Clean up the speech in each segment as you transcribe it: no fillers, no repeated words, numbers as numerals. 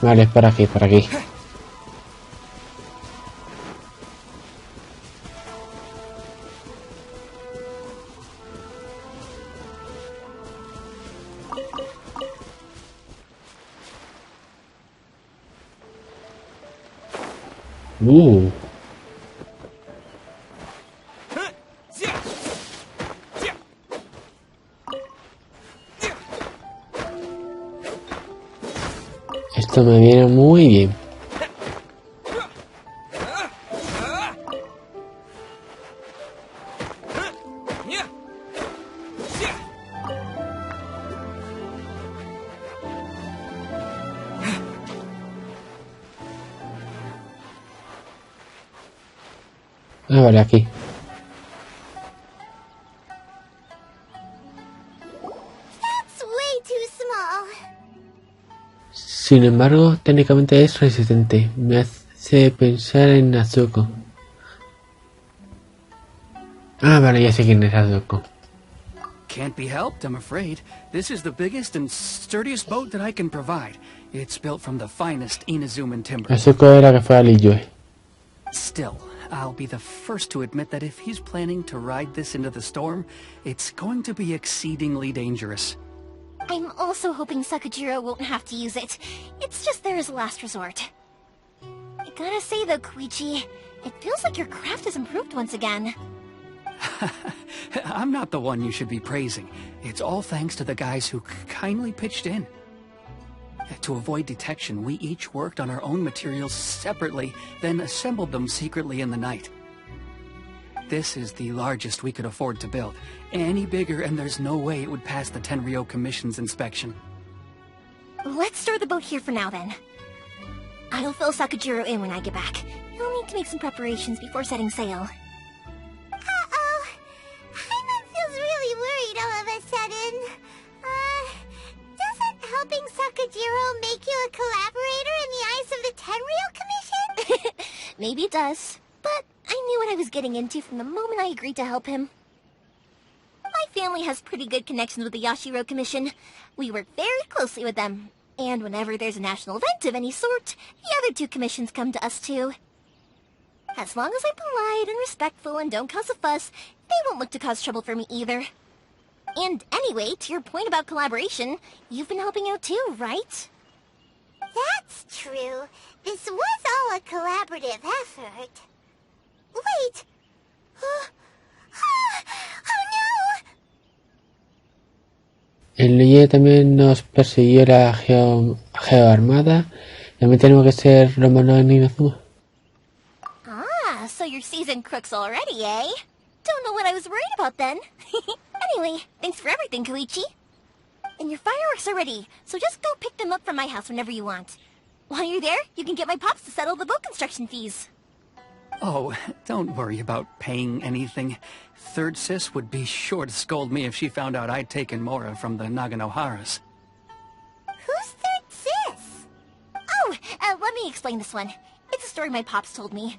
Vale, por aquí, por aquí. Esto me viene muy bien. Ah, vale, aquí. Sin embargo, técnicamente es resistente. Me hace pensar en Azuko. Ah, vale, ya sé quién es Azuko. Can't be helped, I'm afraid. This is the biggest and sturdiest boat that I can provide. It's built from the finest Inazuman timber. Azuko era que fue a Liyue. Still, I'll be the first to admit that if he's planning to ride this into the storm, it's going to be exceedingly dangerous. I'm also hoping Sakajiro won't have to use it. It's just there as a last resort. I gotta say though, Koichi, it feels like your craft has improved once again. I'm not the one you should be praising. It's all thanks to the guys who kindly pitched in. To avoid detection, we each worked on our own materials separately, then assembled them secretly in the night. This is the largest we could afford to build. Any bigger and there's no way it would pass the Tenryou Commission's inspection. Let's store the boat here for now then. I'll fill Sakajiro in when I get back. He'll need to make some preparations before setting sail. Uh-oh. Paimon feels really worried all of a sudden. Doesn't helping Sakajiro make you a collaborator in the eyes of the Tenryou Commission? Maybe it does, but I knew what I was getting into from the moment I agreed to help him. My family has pretty good connections with the Yashiro Commission. We work very closely with them, and whenever there's a national event of any sort, the other two commissions come to us too. As long as I'm polite and respectful and don't cause a fuss, they won't look to cause trouble for me either. And anyway, to your point about collaboration, you've been helping out too, right? That's true. This was all a collaborative effort. Wait! Oh no! En Liyue también nos persiguió la geoarmada. También tenemos que ser Romano en Inazuma. Ah, so you're seasoned crooks already, eh? Don't know what I was worried about then. Anyway, thanks for everything, Koichi. And your fireworks are ready, so just go pick them up from my house whenever you want. While you're there, you can get my pops to settle the boat construction fees. Oh, don't worry about paying anything. Third Sis would be sure to scold me if she found out I'd taken Mora from the Naganoharas. Who's Third Sis? Oh, let me explain this one. It's a story my pops told me.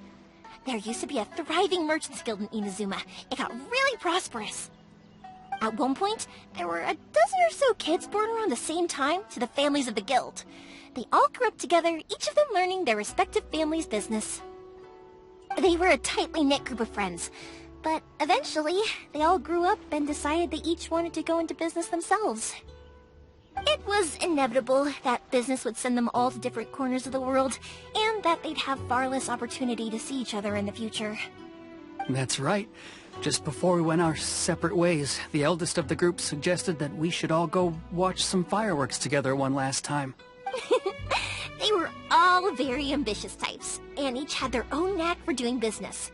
There used to be a thriving merchants guild in Inazuma. It got really prosperous. At one point, there were a dozen or so kids born around the same time to the families of the guild. They all grew up together, each of them learning their respective family's business. They were a tightly knit group of friends, but eventually, they all grew up and decided they each wanted to go into business themselves. It was inevitable that business would send them all to different corners of the world, and that they'd have far less opportunity to see each other in the future. That's right. Just before we went our separate ways, the eldest of the group suggested that we should all go watch some fireworks together one last time. They were all very ambitious types, and each had their own knack for doing business.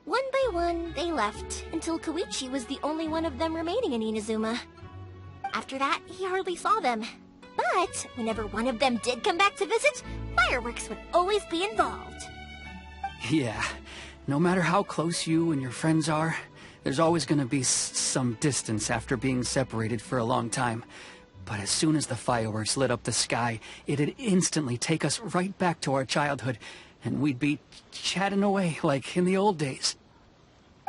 One by one, they left, until Koichi was the only one of them remaining in Inazuma. After that, he hardly saw them. But whenever one of them did come back to visit, fireworks would always be involved. Yeah, no matter how close you and your friends are, there's always gonna be some distance after being separated for a long time. But as soon as the fireworks lit up the sky, it'd instantly take us right back to our childhood, and we'd be chatting away like in the old days.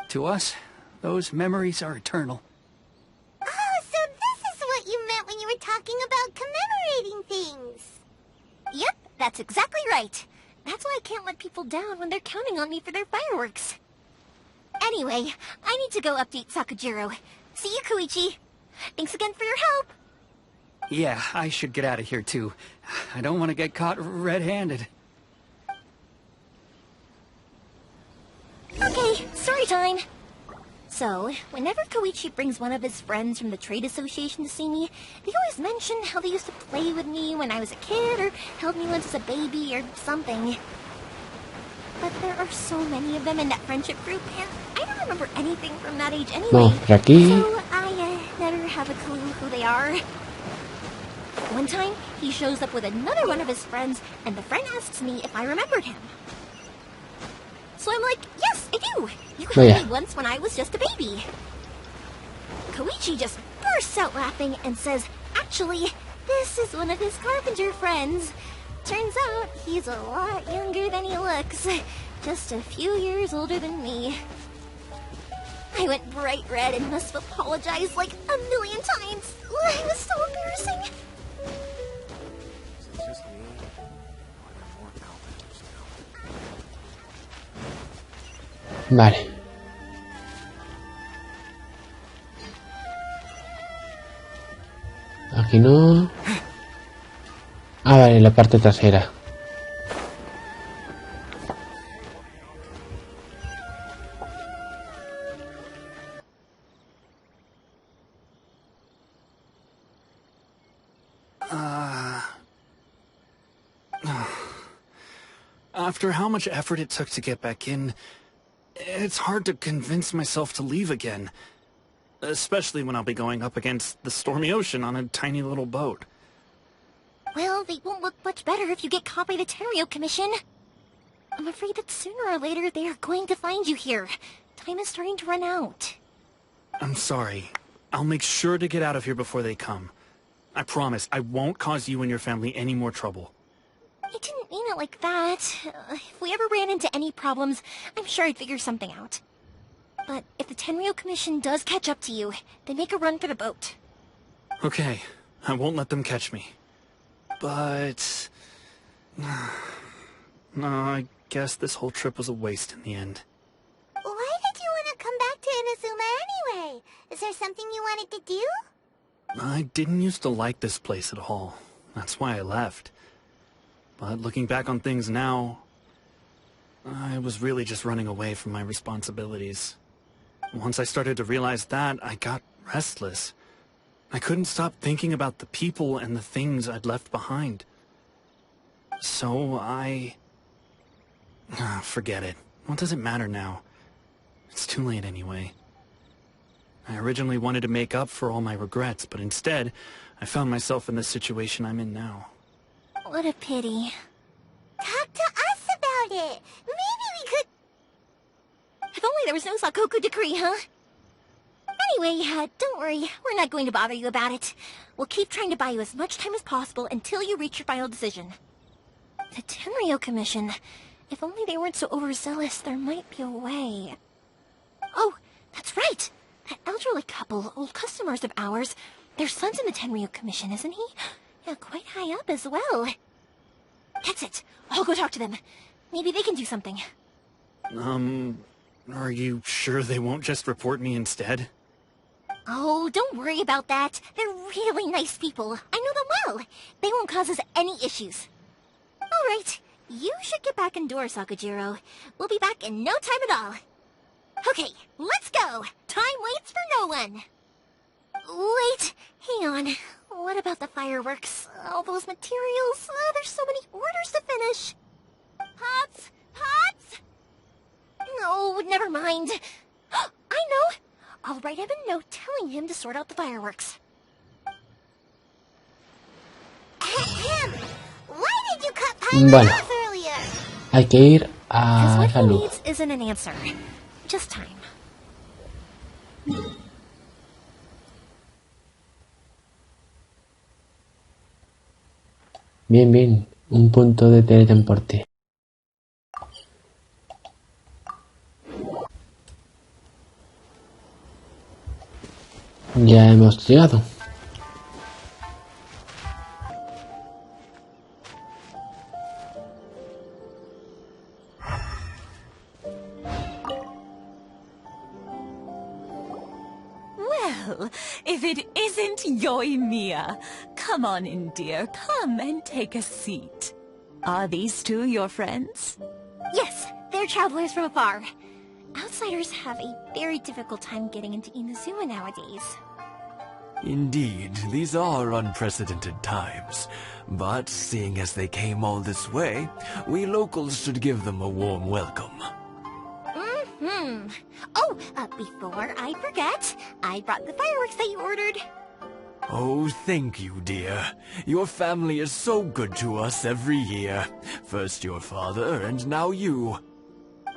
To us, those memories are eternal. Oh, so this is what you meant when you were talking about commemorating things. Yep, That's exactly right. That's why I can't let people down when they're counting on me for their fireworks. Anyway, I need to go update Sakujiro. See you, Koichi. Thanks again for your help. Yeah, I should get out of here too. I don't want to get caught red-handed. Okay, story time. So, whenever Koichi brings one of his friends from the trade association to see me, they always mention how they used to play with me when I was a kid, or held me once as a baby, or something. But there are so many of them in that friendship group, and I don't remember anything from that age anyway. No, por aquí. So I never have a clue who they are. One time, he shows up with another one of his friends, and the friend asks me if I remembered him. So I'm like, yes, I do. You held me once when I was just a baby. Koichi just bursts out laughing and says, actually, this is one of his carpenter friends. Turns out he's a lot younger than he looks. Just a few years older than me. I went bright red and must have apologized like a million times. It was so embarrassing. Vale. Aquí no. Ah, vale, la parte trasera. After how much effort it took to get back in, it's hard to convince myself to leave again. Especially when I'll be going up against the stormy ocean on a tiny little boat. Well, they won't look much better if you get caught by the Tenryou Commission. I'm afraid that sooner or later they are going to find you here. Time is starting to run out. I'm sorry. I'll make sure to get out of here before they come. I promise I won't cause you and your family any more trouble. I didn't mean it like that. If we ever ran into any problems, I'm sure I'd figure something out. But if the Tenryou Commission does catch up to you, then make a run for the boat. Okay, I won't let them catch me. But... no, I guess this whole trip was a waste in the end. Why did you want to come back to Inazuma anyway? Is there something you wanted to do? I didn't used to like this place at all. That's why I left. But looking back on things now, I was really just running away from my responsibilities. Once I started to realize that, I got restless. I couldn't stop thinking about the people and the things I'd left behind. So forget it. What does it matter now? It's too late anyway. I originally wanted to make up for all my regrets, but instead, I found myself in the situation I'm in now. What a pity. Talk to us about it. Maybe we could... If only there was no Sakoku decree, huh? Anyway, don't worry. We're not going to bother you about it. We'll keep trying to buy you as much time as possible until you reach your final decision. The Tenryou Commission. If only they weren't so overzealous, there might be a way. Oh, that's right. That elderly couple, old customers of ours, their son's in the Tenryou Commission, isn't he? Yeah, quite high up as well. That's it. I'll go talk to them. Maybe they can do something. Are you sure they won't just report me instead? Oh, don't worry about that. They're really nice people. I know them well. They won't cause us any issues. All right. You should get back indoors, Sakujiro. We'll be back in no time at all. Okay, let's go. Time waits for no one. Wait, hang on. What about the fireworks? All those materials? There's so many orders to finish. Pots? Pots? No, never mind. I know. I'll write him a note telling him to sort out the fireworks. Why did you cut Pilot off earlier? Hay que ir a what he salud. needs isn't an answer. Just time. Bien, bien. Un punto de teletransporte. Ya hemos llegado. Well, if it isn't Yoimiya. Come on in, dear. Come and take a seat. Are these two your friends? Yes, they're travelers from afar. Outsiders have a very difficult time getting into Inazuma nowadays. Indeed, these are unprecedented times. But seeing as they came all this way, we locals should give them a warm welcome. Oh, before I forget, I brought the fireworks that you ordered. Oh, thank you, dear. Your family is so good to us every year. First your father, and now you.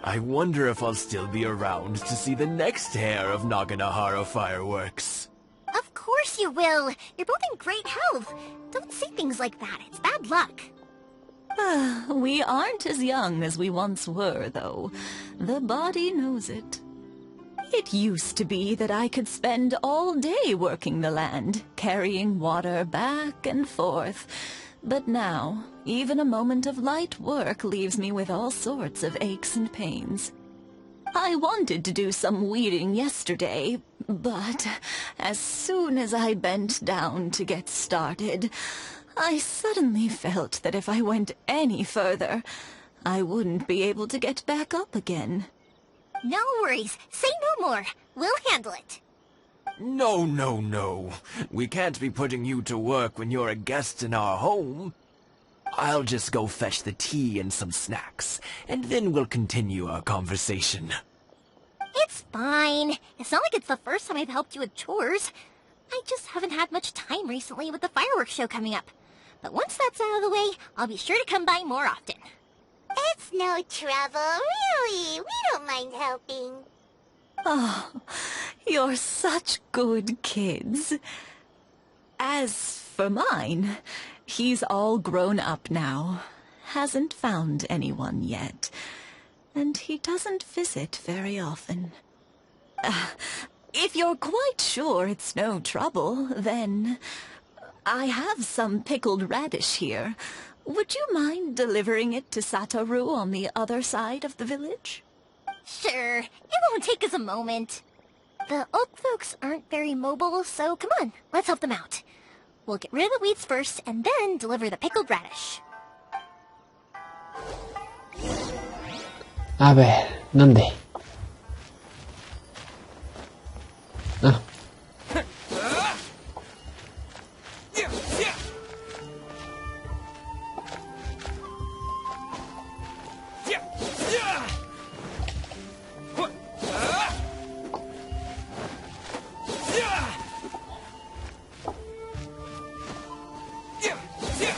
I wonder if I'll still be around to see the next hair of Naganahara fireworks. Of course you will. You're both in great health. Don't say things like that. It's bad luck. We aren't as young as we once were, though. The body knows it. It used to be that I could spend all day working the land, carrying water back and forth. But now, even a moment of light work leaves me with all sorts of aches and pains. I wanted to do some weeding yesterday, but as soon as I bent down to get started, I suddenly felt that if I went any further, I wouldn't be able to get back up again. No worries. Say no more. We'll handle it. No, no, no. We can't be putting you to work when you're a guest in our home. I'll just go fetch the tea and some snacks, and then we'll continue our conversation. It's fine. It's not like it's the first time I've helped you with chores. I just haven't had much time recently with the fireworks show coming up. But once that's out of the way, I'll be sure to come by more often. It's no trouble, really. We don't mind helping. Oh, you're such good kids. As for mine, he's all grown up now. Hasn't found anyone yet. And he doesn't visit very often. If you're quite sure it's no trouble, then I have some pickled radish here. Would you mind delivering it to Satoru on the other side of the village? Sure. It won't take us a moment. The oak folks aren't very mobile, so come on, let's help them out. We'll get rid of the weeds first, and then deliver the pickled radish. A ver, ¿dónde? Ah.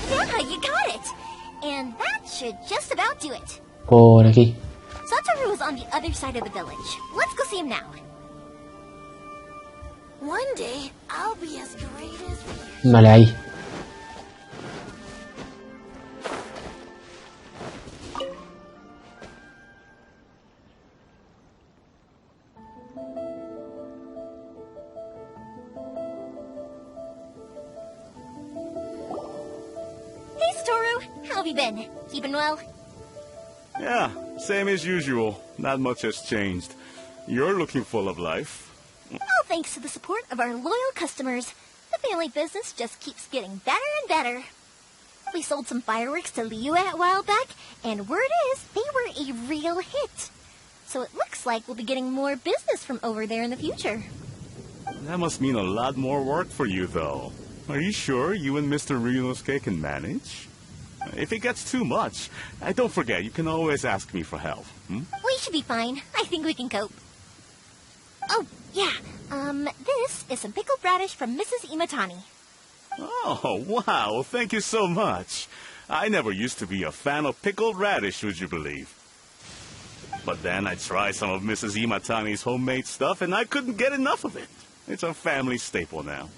Yeah, you got it! And that should just about do it. Por aquí. Satoru is on the other side of the village. Let's go see him now. One day, I'll be as great as we... Vale, ahí. Hey, Satoru! How have you been? Keeping well? Yeah, same as usual. Not much has changed. You're looking full of life. All thanks to the support of our loyal customers. The family business just keeps getting better and better. We sold some fireworks to Liu a while back, and word is they were a real hit. So it looks like we'll be getting more business from over there in the future. That must mean a lot more work for you, though. Are you sure you and Mr. Ryunosuke can manage? If it gets too much, don't forget, you can always ask me for help. We should be fine. I think we can cope. Oh, yeah. This is some pickled radish from Mrs. Imatani. Oh, wow. Thank you so much. I never used to be a fan of pickled radish, would you believe? But then I tried some of Mrs. Imatani's homemade stuff, and I couldn't get enough of it. It's a family staple now.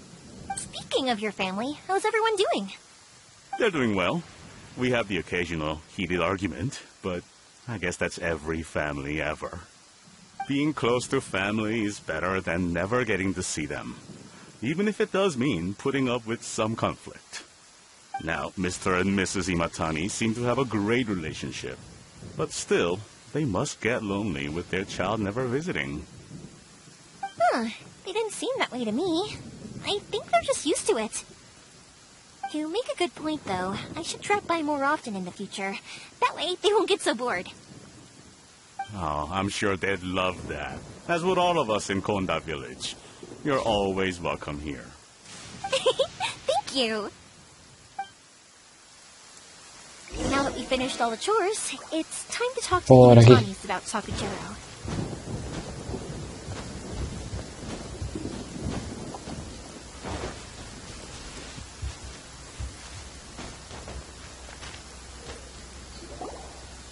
Speaking of your family, how's everyone doing? They're doing well. We have the occasional heated argument, but I guess that's every family ever. Being close to family is better than never getting to see them, even if it does mean putting up with some conflict. Now, Mr. and Mrs. Imatani seem to have a great relationship, but still, they must get lonely with their child never visiting. Huh, they didn't Doesn't seem that way to me. I think they're just used to it. You make a good point, though. I should drop by more often in the future. That way, they won't get so bored. Oh, I'm sure they'd love that. As would all of us in Konda Village. You're always welcome here. Thank you. Now that we finished all the chores, it's time to talk to the Itanis about Sakujiro.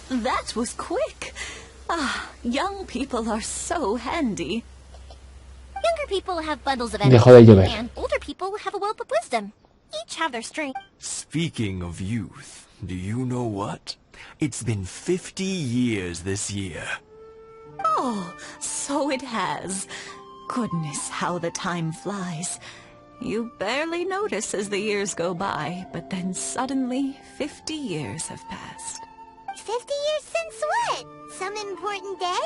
That was quick. Ah, young people are so handy. Younger people have bundles of Dejó de energy, llover. and older people have a wealth of wisdom. Each have their strength. Speaking of youth, do you know what? It's been 50 years this year. Oh, so it has. Goodness, how the time flies. You barely notice as the years go by, but then suddenly 50 years have passed. 50 years since what? Some important day?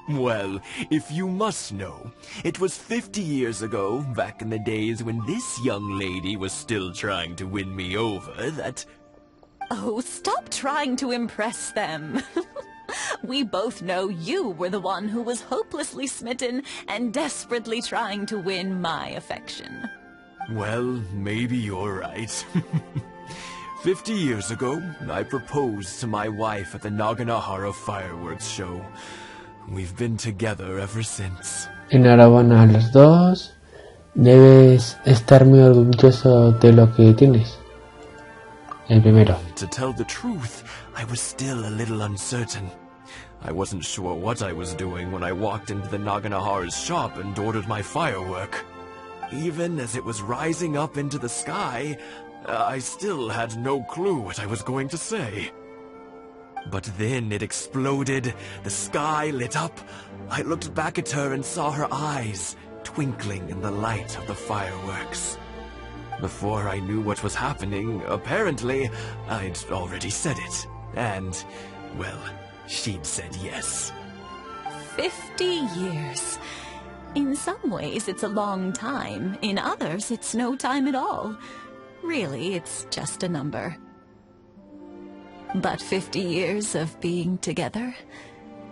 Well, if you must know, it was 50 years ago, back in the days when this young lady was still trying to win me over, that... Oh, stop trying to impress them. We both know you were the one who was hopelessly smitten and desperately trying to win my affection. Well, maybe you're right. 50 years ago, I proposed to my wife at the Naganahara fireworks show. We've been together ever since. Enhorabuena a los dos. Debes estar muy orgulloso de lo que tienes. El primero. To tell the truth, I was still a little uncertain. I wasn't sure what I was doing when I walked into the Naganahara's shop and ordered my firework. Even as it was rising up into the sky, I still had no clue what I was going to say. But then it exploded, the sky lit up. I looked back at her and saw her eyes twinkling in the light of the fireworks. Before I knew what was happening, apparently, I'd already said it. And, well, she'd said yes. 50 years. In some ways, it's a long time. In others, it's no time at all. Really, it's just a number. But 50 years of being together,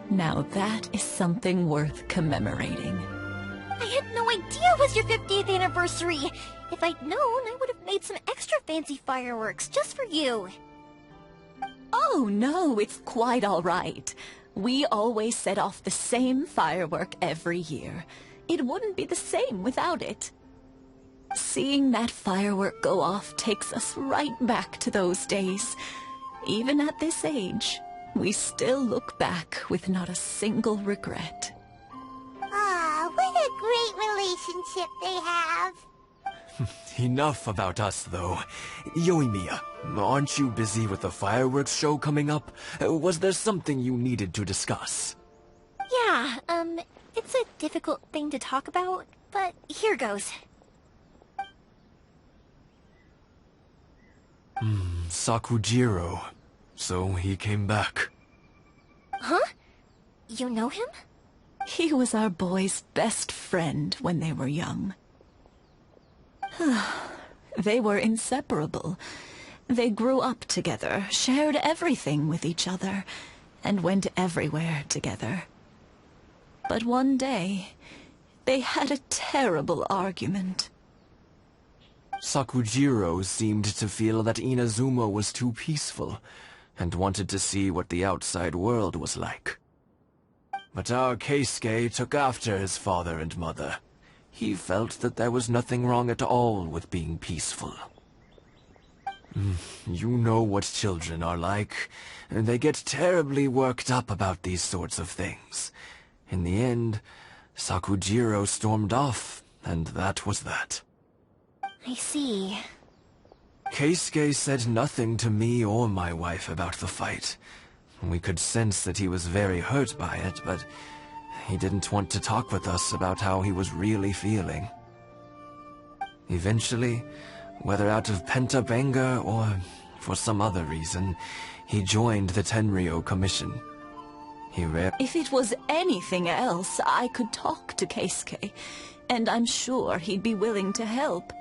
now that is something worth commemorating. I had no idea it was your 50th anniversary. If I'd known, I would have made some extra fancy fireworks just for you. Oh, no, it's quite all right. We always set off the same firework every year. It wouldn't be the same without it. Seeing that firework go off takes us right back to those days. Even at this age, we still look back with not a single regret. Ah, what a great relationship they have. Enough about us, though. Yoimiya, aren't you busy with the fireworks show coming up? Was there something you needed to discuss? Yeah, it's a difficult thing to talk about, but here goes. Sakujiro. So he came back. Huh? You know him? He was our boys' best friend when they were young. They were inseparable. They grew up together, shared everything with each other, and went everywhere together. But one day, they had a terrible argument. Sakujiro seemed to feel that Inazuma was too peaceful, and wanted to see what the outside world was like. But our Keisuke took after his father and mother. He felt that there was nothing wrong at all with being peaceful. You know what children are like. They get terribly worked up about these sorts of things. In the end, Sakujiro stormed off, and that was that. I see. Keisuke said nothing to me or my wife about the fight. We could sense that he was very hurt by it, but he didn't want to talk with us about how he was really feeling. Eventually, whether out of pent-up anger or for some other reason, he joined the Tenryou Commission. If it was anything else, I could talk to Keisuke, and I'm sure he'd be willing to help.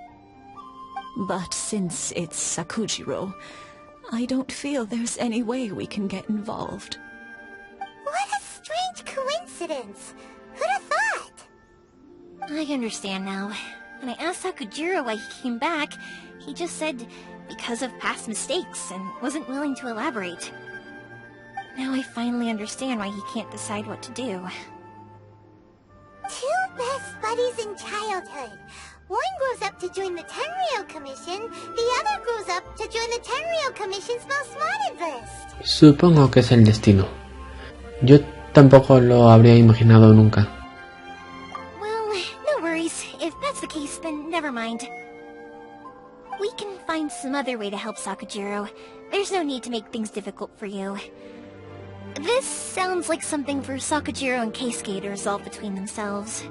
But since it's Sakujiro, I don't feel there's any way we can get involved. What a strange coincidence! Who'd have thought? I understand now. When I asked Sakujiro why he came back, he just said because of past mistakes and wasn't willing to elaborate. Now I finally understand why he can't decide what to do. Two best buddies in childhood. One grows up to join the Tenryou Commission, the other grows up to join the Tenryou Commission's most wanted list. Supongo que es el destino. Yo tampoco lo habría imaginado nunca. Well, no worries. If that's the case, then never mind. We can find some other way to help Sakujiro. There's no need to make things difficult for you. This sounds like something for Sakujiro and Keisuke to resolve between themselves.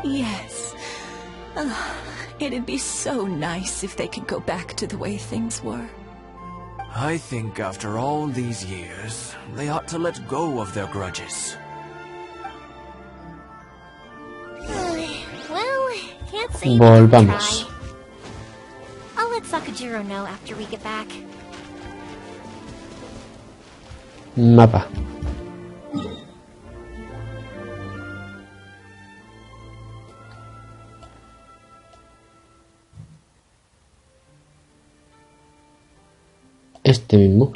Yes. It'd be so nice if they could go back to the way things were. I think after all these years, they ought to let go of their grudges. Well, can't say Volvamos. try. I'll let Sakujiro know after we get back. Mapa. Este mismo.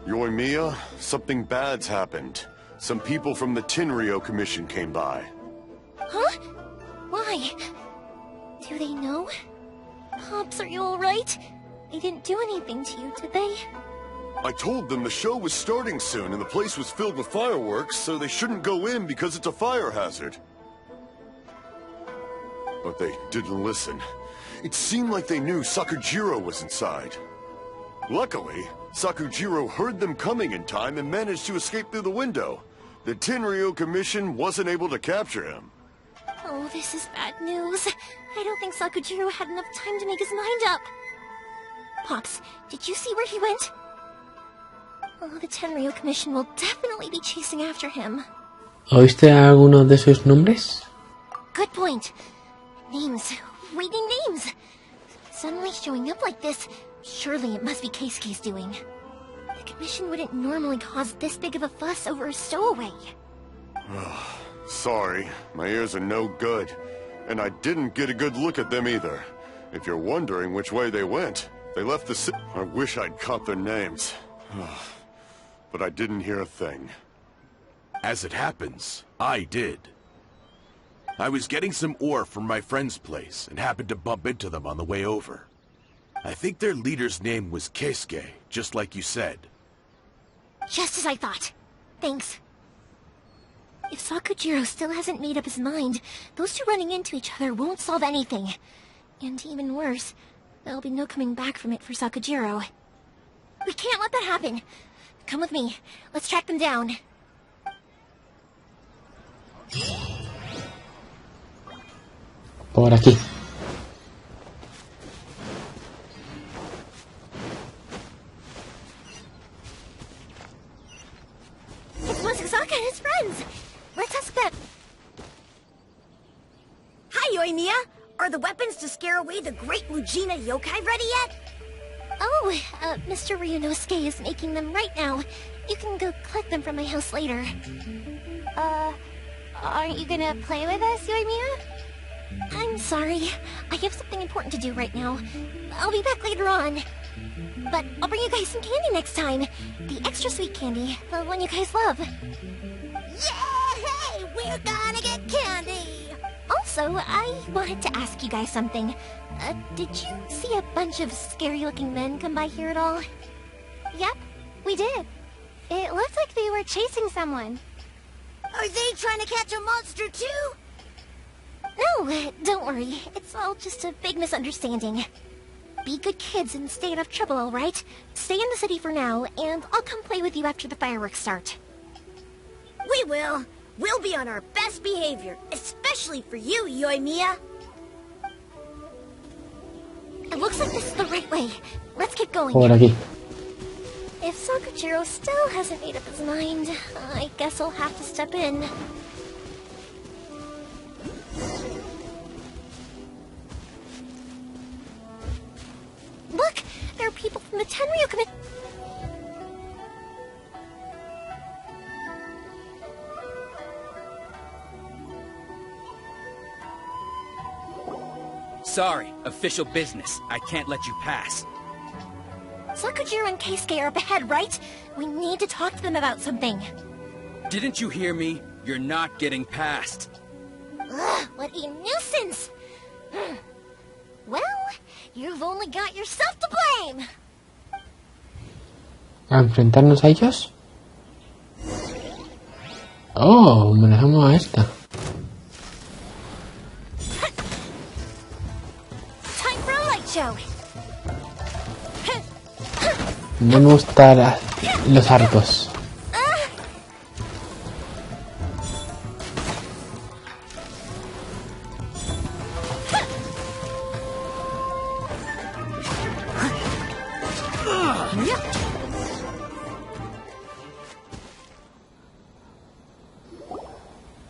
Yoimiya, something bad's happened. Some people from the Tenryou Commission came by. Huh? Why? Do they know? Pops, are you alright? They didn't do anything to you, did they? I told them the show was starting soon and the place was filled with fireworks, so they shouldn't go in because it's a fire hazard. But they didn't listen. It seemed like they knew Sakujiro was inside. Luckily, Sakujiro heard them coming in time and managed to escape through the window. The Tenryou Commission wasn't able to capture him. Oh, this is bad news. I don't think Sakujiro had enough time to make his mind up. Pops, did you see where he went? Oh, the Tenryou Commission will definitely be chasing after him. ¿Oíste alguno de sus nombres? Good point. Names. Reading names. Suddenly showing up like this, surely it must be Keisuke's doing. The Commission wouldn't normally cause this big of a fuss over a stowaway. Sorry, my ears are no good. And I didn't get a good look at them either. If you're wondering which way they went, they left the city. I wish I'd caught their names. But I didn't hear a thing. As it happens, I did. I was getting some ore from my friend's place and happened to bump into them on the way over. I think their leader's name was Keisuke, just like you said. Just as I thought. Thanks. If Sakujiro still hasn't made up his mind, those two running into each other won't solve anything. And even worse, there'll be no coming back from it for Sakujiro. We can't let that happen. Come with me. Let's track them down. Por aquí. It's Masasaka and his friends. Let's ask them. Hi, Yoimiya. Are the weapons to scare away the great Mujina yokai ready yet? Oh, Mr. Ryunosuke is making them right now. You can go collect them from my house later. Aren't you gonna play with us, Yoimiya? I'm sorry. I have something important to do right now. I'll be back later on. But I'll bring you guys some candy next time. The extra sweet candy, the one you guys love. Yay! We're gonna get candy! Also, I wanted to ask you guys something. Did you see a bunch of scary-looking men come by here at all? Yep, we did. It looked like they were chasing someone. Are they trying to catch a monster too? No, don't worry. It's all just a big misunderstanding. Be good kids and stay out of trouble, alright? Stay in the city for now, and I'll come play with you after the fireworks start. We will. We'll be on our best behavior, especially for you, Yoimiya. It looks like this is the right way. Let's get going. Por aquí. If Sakujiro still hasn't made up his mind, I guess I'll have to step in. Look! There are people from the Tenryou Committee. Sorry, official business. I can't let you pass. Sakujiro and Keisuke are up ahead, right? We need to talk to them about something. Didn't you hear me? You're not getting past. Ugh, what a nuisance! Well, you've only got yourself to blame. ¿A enfrentarnos a ellos? Oh, manejamos a esta. Time for a light show. No me gustan los arcos.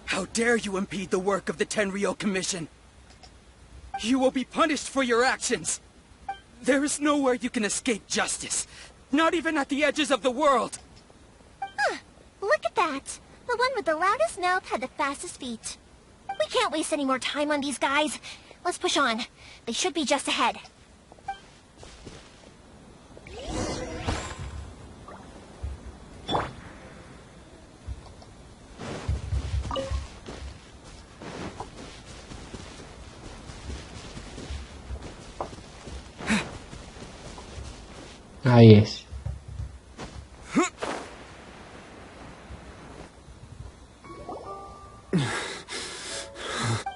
How dare you impede the work of the Tenryou Commission? You will be punished for your actions. There is nowhere you can escape justice. Not even at the edges of the world. Look at that. The one with the loudest mouth had the fastest feet. We can't waste any more time on these guys. Let's push on. They should be just ahead. Ahí es.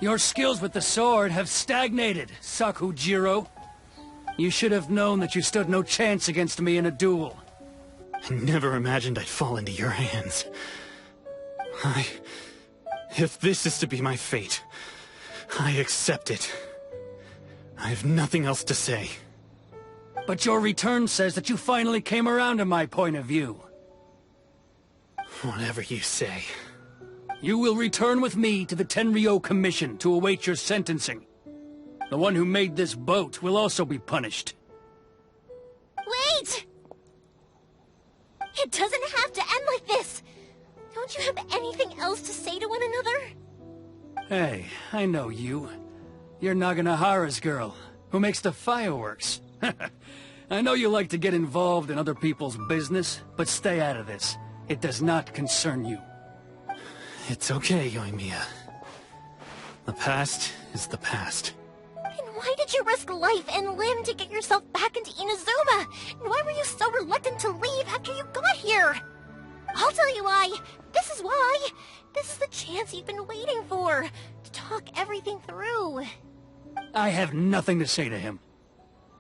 Your skills with the sword have stagnated, Sakujiro. You should have known that you stood no chance against me in a duel. I never imagined I'd fall into your hands. If this is to be my fate, I accept it. I have nothing else to say. But your return says that you finally came around to my point of view. Whatever you say. You will return with me to the Tenryou Commission to await your sentencing. The one who made this boat will also be punished. Wait! It doesn't have to end like this. Don't you have anything else to say to one another? Hey, I know you. You're Naganohara's girl, who makes the fireworks. I know you like to get involved in other people's business, but stay out of this. It does not concern you. It's okay, Yoimiya. The past is the past. And why did you risk life and limb to get yourself back into Inazuma? And why were you so reluctant to leave after you got here? I'll tell you why. This is why. This is the chance you've been waiting for. To talk everything through. I have nothing to say to him.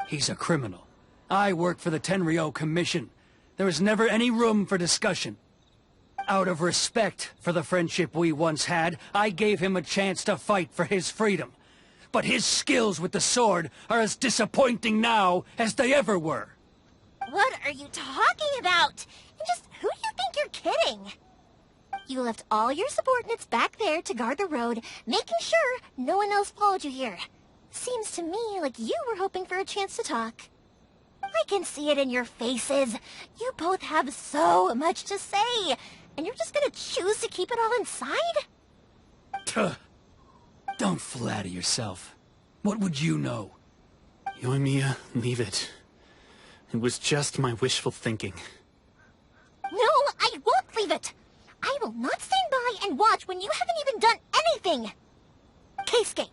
He's a criminal. I work for the Tenryou Commission. There is never any room for discussion. Out of respect for the friendship we once had, I gave him a chance to fight for his freedom. But his skills with the sword are as disappointing now as they ever were. What are you talking about? And just who do you think you're kidding? You left all your subordinates back there to guard the road, making sure no one else followed you here. Seems to me like you were hoping for a chance to talk. I can see it in your faces. You both have so much to say, and you're just gonna choose to keep it all inside? Tuh. Don't flatter yourself. What would you know? Yoimiya, leave it. It was just my wishful thinking. No, I won't leave it. I will not stand by and watch when you haven't even done anything. Keisuke,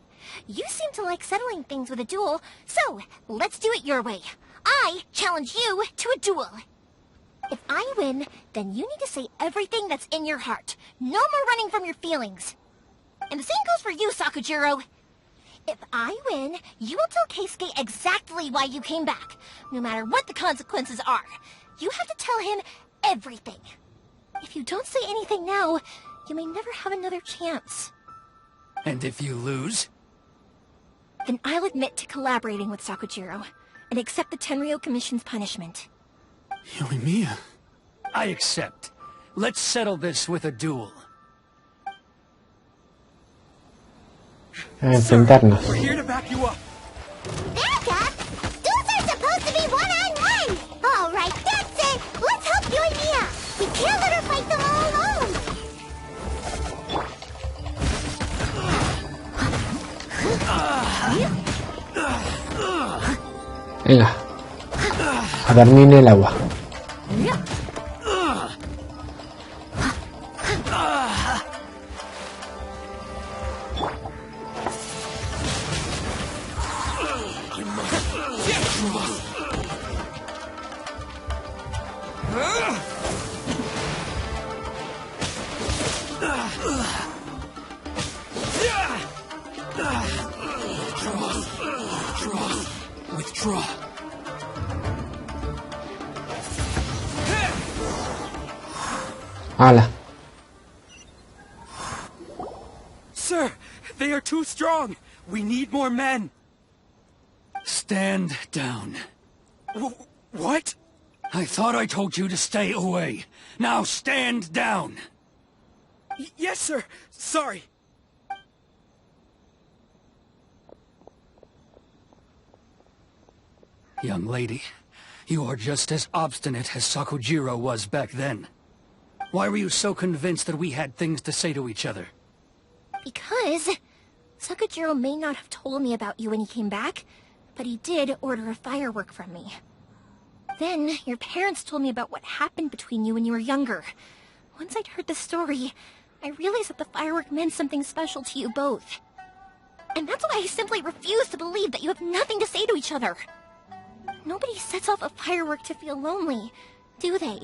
you seem to like settling things with a duel, so let's do it your way. I challenge you to a duel. If I win, then you need to say everything that's in your heart. No more running from your feelings. And the same goes for you, Sakujiro. If I win, you will tell Keisuke exactly why you came back, no matter what the consequences are. You have to tell him everything. If you don't say anything now, you may never have another chance. And if you lose? Then I'll admit to collaborating with Sakujiro, and accept the Tenryou Commission's punishment. Yoimiya. I accept. Let's settle this with a duel. A enfrentarnos. We're here to back you up. Back up? Duels are supposed to be one-on-one! Alright, that's it! Let's help Yoimiya! We can't let her fight them all alone! Venga. A dormir en el agua. Withdraw. Hala. Sir, they are too strong. We need more men. Stand down. What? I thought I told you to stay away. Now stand down. Yes, sir. Sorry. Young lady, you are just as obstinate as Sakujiro was back then. Why were you so convinced that we had things to say to each other? Because Sakujiro may not have told me about you when he came back, but he did order a firework from me. Then, your parents told me about what happened between you when you were younger. Once I'd heard the story, I realized that the firework meant something special to you both. And that's why I simply refuse to believe that you have nothing to say to each other. Nobody sets off a firework to feel lonely, do they?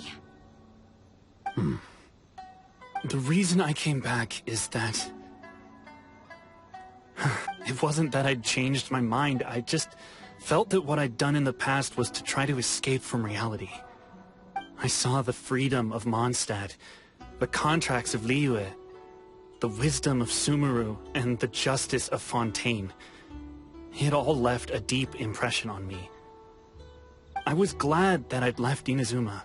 The reason I came back is that... It wasn't that I'd changed my mind, I just felt that what I'd done in the past was to try to escape from reality. I saw the freedom of Mondstadt, the contracts of Liyue, the wisdom of Sumeru, and the justice of Fontaine. It all left a deep impression on me. I was glad that I'd left Inazuma,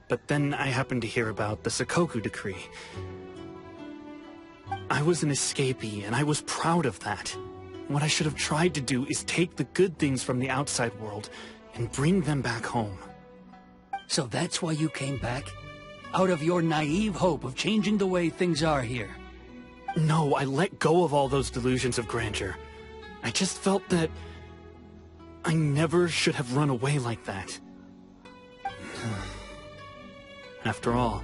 but then I happened to hear about the Sakoku decree. I was an escapee, and I was proud of that. What I should have tried to do is take the good things from the outside world and bring them back home. So that's why you came back? Out of your naive hope of changing the way things are here? No, I let go of all those delusions of grandeur. I just felt that I never should have run away like that. After all,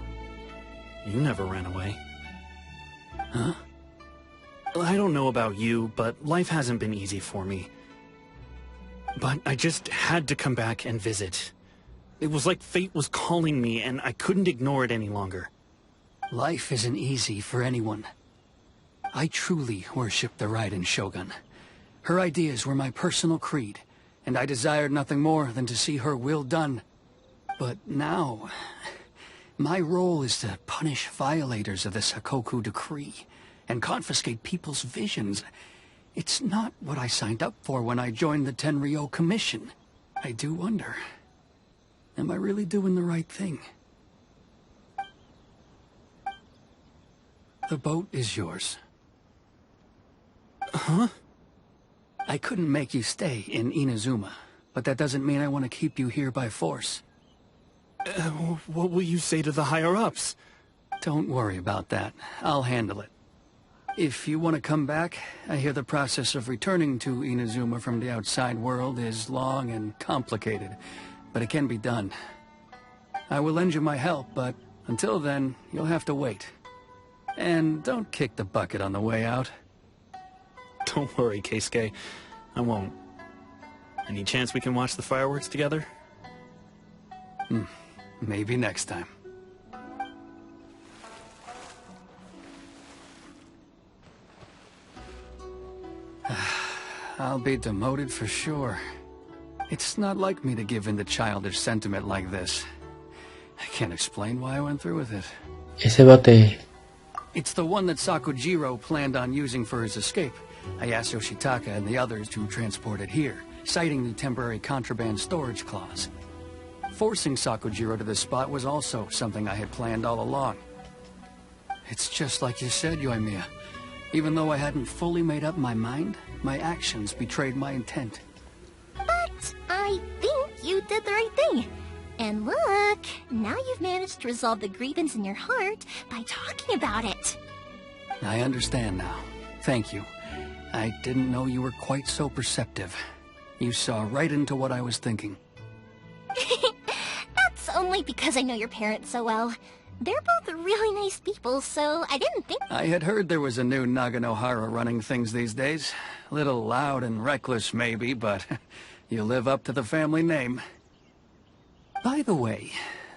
you never ran away. Huh? I don't know about you, but life hasn't been easy for me. But I just had to come back and visit. It was like fate was calling me, and I couldn't ignore it any longer. Life isn't easy for anyone. I truly worship the Raiden Shogun. Her ideas were my personal creed, and I desired nothing more than to see her will done. But now, my role is to punish violators of the Sakoku decree, and confiscate people's visions. It's not what I signed up for when I joined the Tenryou Commission. I do wonder, am I really doing the right thing? The boat is yours. Huh? I couldn't make you stay in Inazuma, but that doesn't mean I want to keep you here by force. What will you say to the higher-ups? Don't worry about that. I'll handle it. If you want to come back, I hear the process of returning to Inazuma from the outside world is long and complicated, but it can be done. I will lend you my help, but until then, you'll have to wait. And don't kick the bucket on the way out. Don't worry, Keisuke. I won't. Any chance we can watch the fireworks together? Maybe next time. I'll be demoted for sure. It's not like me to give in to childish sentiment like this. I can't explain why I went through with it. Ese bote. It's the one that Sakujiro planned on using for his escape. I asked Yoshitaka and the others to transport it here, citing the temporary contraband storage clause. Forcing Sakujiro to this spot was also something I had planned all along. It's just like you said, Yoimiya. Even though I hadn't fully made up my mind, my actions betrayed my intent. But I think you did the right thing. And look, now you've managed to resolve the grievance in your heart by talking about it. I understand now. Thank you. I didn't know you were quite so perceptive. You saw right into what I was thinking. That's only because I know your parents so well. They're both really nice people, so I didn't think... I had heard there was a new Naganohara running things these days. A little loud and reckless, maybe, but you live up to the family name. By the way,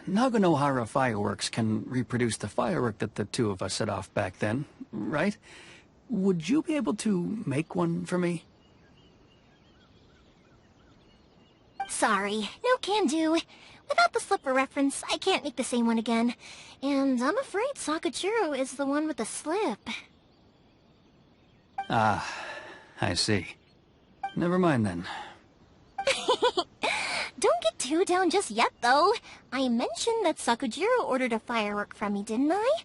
Naganohara fireworks can reproduce the firework that the two of us set off back then, right? Would you be able to make one for me? Sorry, no can do. Without the slipper reference, I can't make the same one again. And I'm afraid Sakujiro is the one with the slip. Ah, I see. Never mind then. Don't get too down just yet, though. I mentioned that Sakujiro ordered a firework from me, didn't I?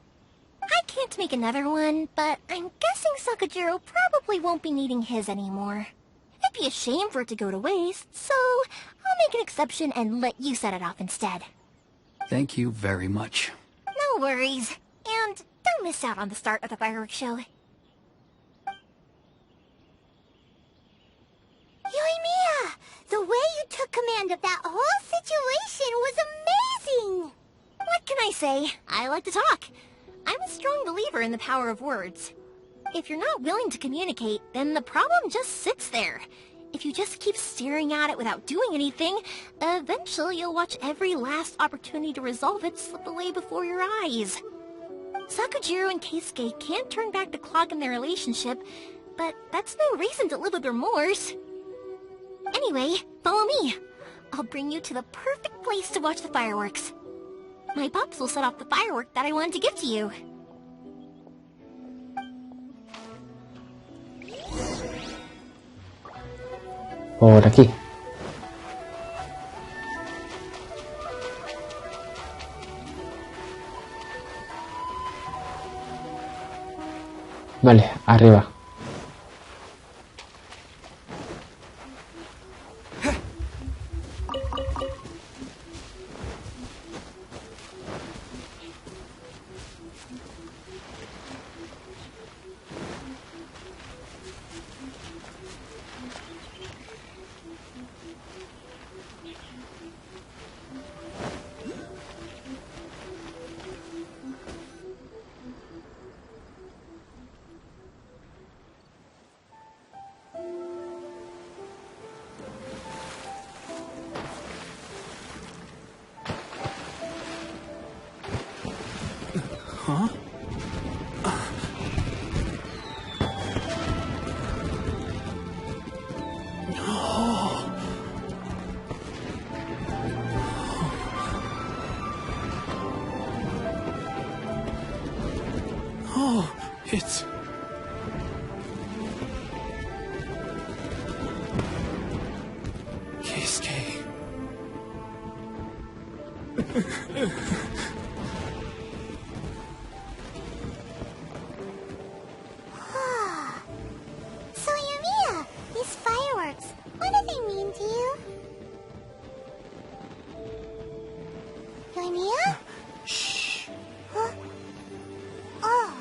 I can't make another one, but I'm guessing Sakujiro probably won't be needing his anymore. It'd be a shame for it to go to waste, so I'll make an exception and let you set it off instead. Thank you very much. No worries. And don't miss out on the start of the fireworks show. Yoimiya! The way you took command of that whole situation was amazing! What can I say? I like to talk. I'm a strong believer in the power of words. If you're not willing to communicate, then the problem just sits there. If you just keep staring at it without doing anything, eventually you'll watch every last opportunity to resolve it slip away before your eyes. Sakujiro and Keisuke can't turn back the clock in their relationship, but that's no reason to live with remorse. Anyway, follow me. I'll bring you to the perfect place to watch the fireworks. My pops will set off the firework that I wanted to give to you. Por aquí. Vale, arriba. Huh? Oh, it's... Keisuke. So Yoimiya, these fireworks, what do they mean to you? Yoimiya? Shh. Huh? Oh.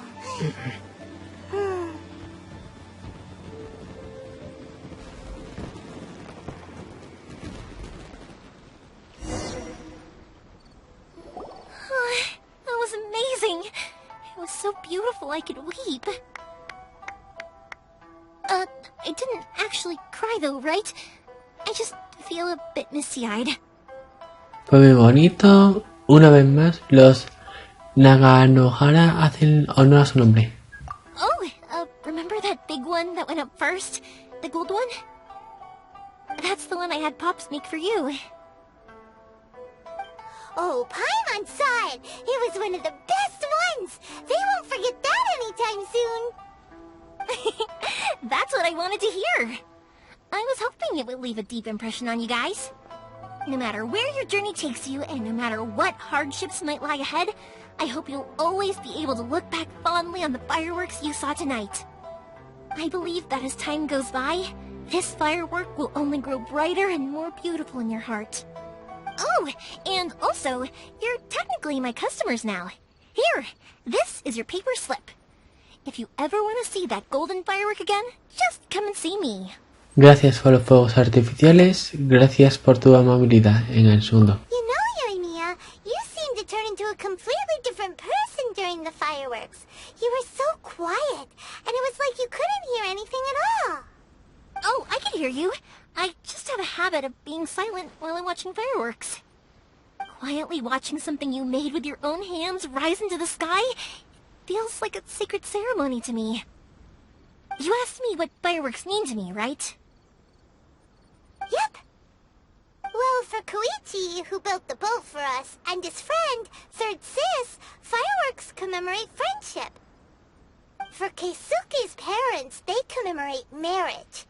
That was amazing. It was so beautiful I could weep. I didn't actually cry though, right? I just feel a bit misty-eyed. Fue muy bonito. Una vez más, los Naganohara hacen honor a su nombre. Oh, remember that big one that went up first? The gold one? That's the one I had Pops make for you. Oh, Paimon saw it! It was one of the best ones! They won't forget that anytime soon! That's what I wanted to hear! I was hoping it would leave a deep impression on you guys. No matter where your journey takes you, and no matter what hardships might lie ahead, I hope you'll always be able to look back fondly on the fireworks you saw tonight. I believe that as time goes by, this firework will only grow brighter and more beautiful in your heart. Oh, and also, you're technically my customers now. Here, this is your paper slip. If you ever want to see that golden firework again, just come and see me. Gracias por los fuegos artificiales, gracias por tu amabilidad en el segundo. You know, Yoimiya, you seemed to turn into a completely different person during the fireworks. You were so quiet, and it was like you couldn't hear anything at all. Oh, I can hear you. I just have a habit of being silent while I'm watching fireworks. Quietly watching something you made with your own hands rise into the sky feels like a sacred ceremony to me. You asked me what fireworks mean to me, right? Yep. Well, for Koichi, who built the boat for us, and his friend, Third Sis, fireworks commemorate friendship. For Keisuke's parents, they commemorate marriage.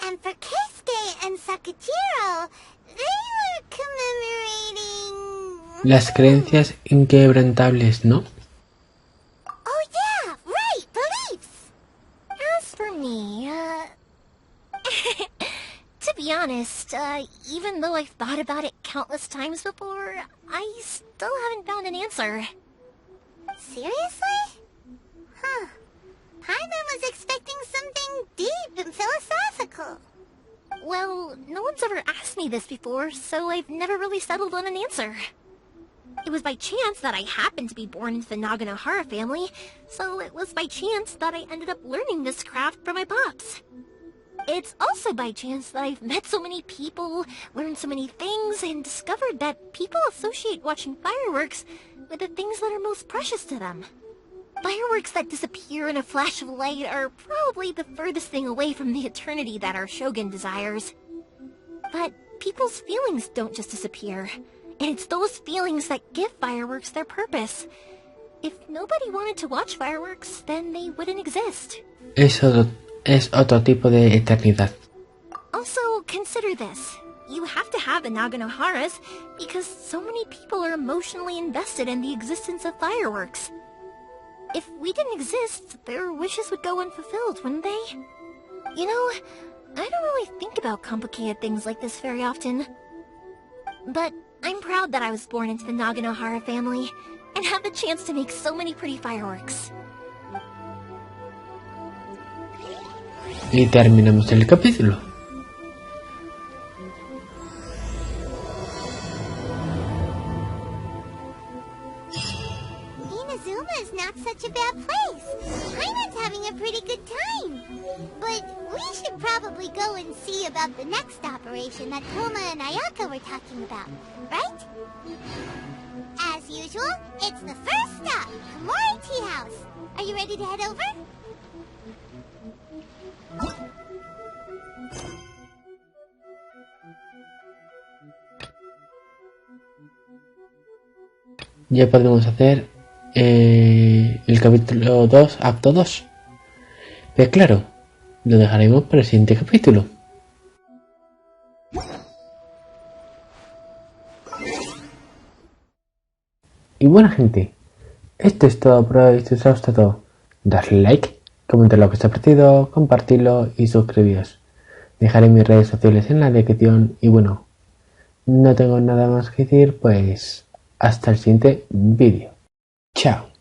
And for Keisuke and Sakujiro, they were commemorating... Las creencias inquebrantables, ¿no? Oh yeah, right, beliefs! As for me, to be honest, even though I've thought about it countless times before, I still haven't found an answer. Seriously? Huh. Paimon was expecting something deep and philosophical. Well, no one's ever asked me this before, so I've never really settled on an answer. It was by chance that I happened to be born into the Naganohara family, so it was by chance that I ended up learning this craft from my pops. It's also by chance that I've met so many people, learned so many things, and discovered that people associate watching fireworks with the things that are most precious to them. Fireworks that disappear in a flash of light are probably the furthest thing away from the eternity that our shogun desires. But people's feelings don't just disappear, and it's those feelings that give fireworks their purpose. If nobody wanted to watch fireworks, then they wouldn't exist. Eso es otro tipo de eternidad. Also, consider this. You have to have the Naganoharas because so many people are emotionally invested in the existence of fireworks. If we didn't exist, their wishes would go unfulfilled, wouldn't they? You know, I don't really think about complicated things like this very often. But I'm proud that I was born into the Naganohara family and have the chance to make so many pretty fireworks. Y terminamos el capítulo. Is not such a bad place. Paimon's having a pretty good time. But we should probably go and see about the next operation that Toma and Ayaka were talking about, right? As usual, it's the first stop, Komori Tea House. Are you ready to head over? Ya podemos hacer el capítulo 2, acto 2. Pero claro, lo dejaremos para el siguiente capítulo. Y buena gente, esto es todo por hoy. Si os ha gustado, dadle like, comentad lo que os ha parecido, compartidlo y suscribiros. Dejaré mis redes sociales en la descripción y bueno, no tengo nada más que decir, pues hasta el siguiente vídeo. Chao.